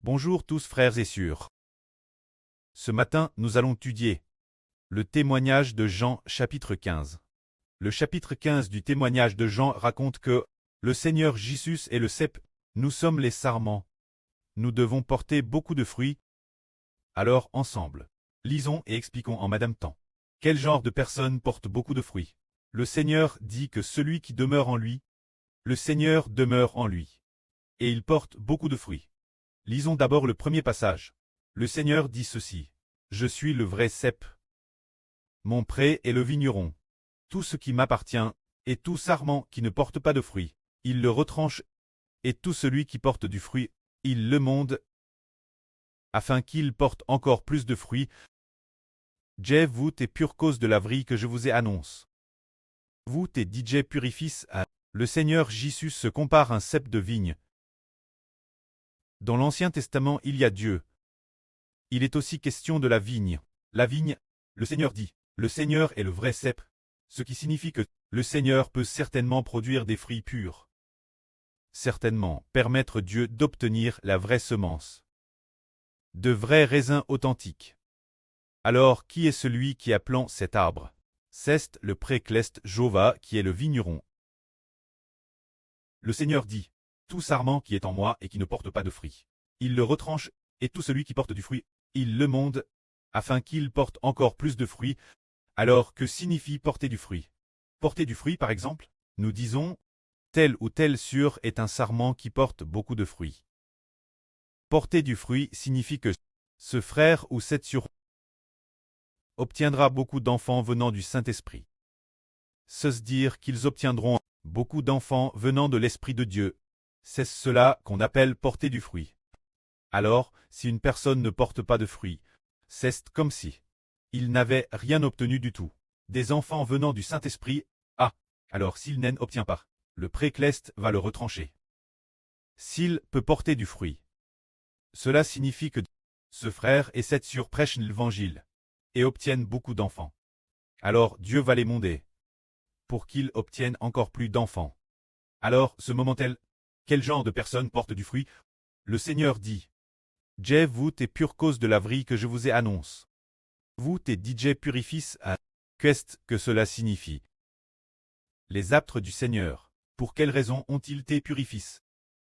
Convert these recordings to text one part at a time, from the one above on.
Bonjour tous frères et sœurs. Ce matin, nous allons étudier le témoignage de Jean, chapitre 15. Le chapitre 15 du témoignage de Jean raconte que le Seigneur Jésus est le cep, nous sommes les sarments. Nous devons porter beaucoup de fruits. Alors, ensemble, lisons et expliquons en madame temps. Quel genre de personne porte beaucoup de fruits? Le Seigneur dit que celui qui demeure en lui, le Seigneur demeure en lui. Et il porte beaucoup de fruits. Lisons d'abord le premier passage. Le Seigneur dit ceci. Je suis le vrai cep. Mon pré est le vigneron. Tout ce qui m'appartient, et tout sarment qui ne porte pas de fruits, il le retranche, et tout celui qui porte du fruit, il le monde, afin qu'il porte encore plus de fruits. Dieu vous est pure cause de la vie que je vous ai annonce. Vous et DJ purifie à le Seigneur Jésus se compare un cep de vigne. Dans l'Ancien Testament, il y a Dieu. Il est aussi question de la vigne. La vigne, le Seigneur dit, le Seigneur est le vrai cep, ce qui signifie que le Seigneur peut certainement produire des fruits purs. Certainement, permettre Dieu d'obtenir la vraie semence. De vrais raisins authentiques. Alors, qui est celui qui a planté cet arbre? C'est le précleste Jova qui est le vigneron. Le Seigneur dit, tout sarment qui est en moi et qui ne porte pas de fruits, il le retranche, et tout celui qui porte du fruit, il le monde, afin qu'il porte encore plus de fruits. Alors, que signifie porter du fruit? Porter du fruit, par exemple, nous disons, tel ou tel sûr est un sarment qui porte beaucoup de fruits. Porter du fruit signifie que ce frère ou cette sœur obtiendra beaucoup d'enfants venant du Saint-Esprit. C'est dire qu'ils obtiendront beaucoup d'enfants venant de l'Esprit de Dieu. C'est cela qu'on appelle porter du fruit. Alors, si une personne ne porte pas de fruits, c'est comme si il n'avait rien obtenu du tout. Des enfants venant du Saint-Esprit, alors s'il n'en obtient pas, le précleste va le retrancher. S'il peut porter du fruit, cela signifie que ce frère et cette sœur prêchent l'Évangile et obtiennent beaucoup d'enfants. Alors Dieu va les monder pour qu'ils obtiennent encore plus d'enfants. Alors, ce moment-là, quel genre de personne porte du fruit? Le Seigneur dit, Dieu vous est pure cause de la vie que je vous ai annonce. Vous et DJ purifie à qu'est-ce que cela signifie? Les apôtres du Seigneur, pour quelle raison ont-ils été purifis?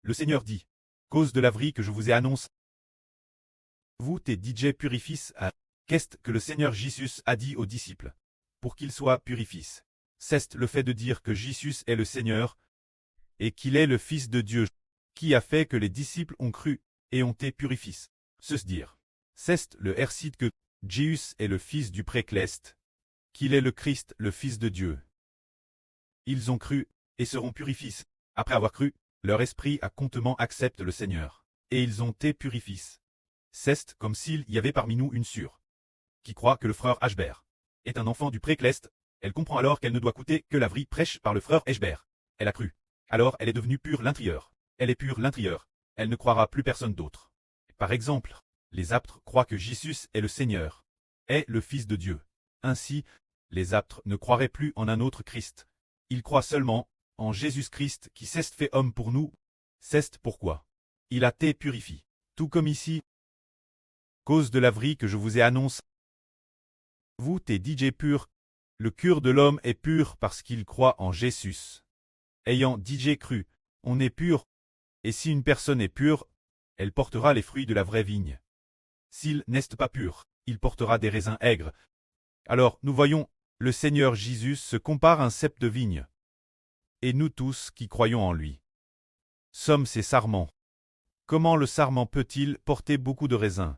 Le Seigneur dit, cause de la vie que je vous ai annonce. Vous et DJ purifie à qu'est-ce que le Seigneur Jésus a dit aux disciples, pour qu'ils soient purifis. C'est le fait de dire que Jésus est le Seigneur, et qu'il est le Fils de Dieu, qui a fait que les disciples ont cru, et ont été purifis. C'est dire. C'est le verset que Jésus est le Fils du précleste, qu'il est le Christ, le Fils de Dieu. Ils ont cru, et seront purifis. Après avoir cru, leur esprit a contentement accepte le Seigneur, et ils ont été purifis. C'est comme s'il y avait parmi nous une sœur qui croit que le frère Ashbert est un enfant du précleste. Elle comprend alors qu'elle ne doit coûter que la vie prêche par le frère Ashbert. Elle a cru. Alors elle est devenue pure l'intérieur. Elle est pure l'intérieur. Elle ne croira plus personne d'autre. Par exemple, les apôtres croient que Jésus est le Seigneur, est le Fils de Dieu. Ainsi, les apôtres ne croiraient plus en un autre Christ. Ils croient seulement en Jésus-Christ qui s'est fait homme pour nous. C'est pourquoi il a été purifié. Tout comme ici, cause de la vie que je vous ai annoncé. Vous et DJ pur, le cœur de l'homme est pur parce qu'il croit en Jésus. Ayant DJ cru, on est pur, et si une personne est pure, elle portera les fruits de la vraie vigne. S'il n'est pas pur, il portera des raisins aigres. Alors, nous voyons, le Seigneur Jésus se compare à un cep de vigne. Et nous tous qui croyons en lui sommes ses sarments. Comment le sarment peut-il porter beaucoup de raisins?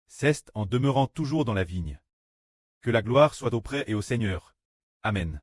C'est en demeurant toujours dans la vigne. Que la gloire soit auprès et au Seigneur. Amen.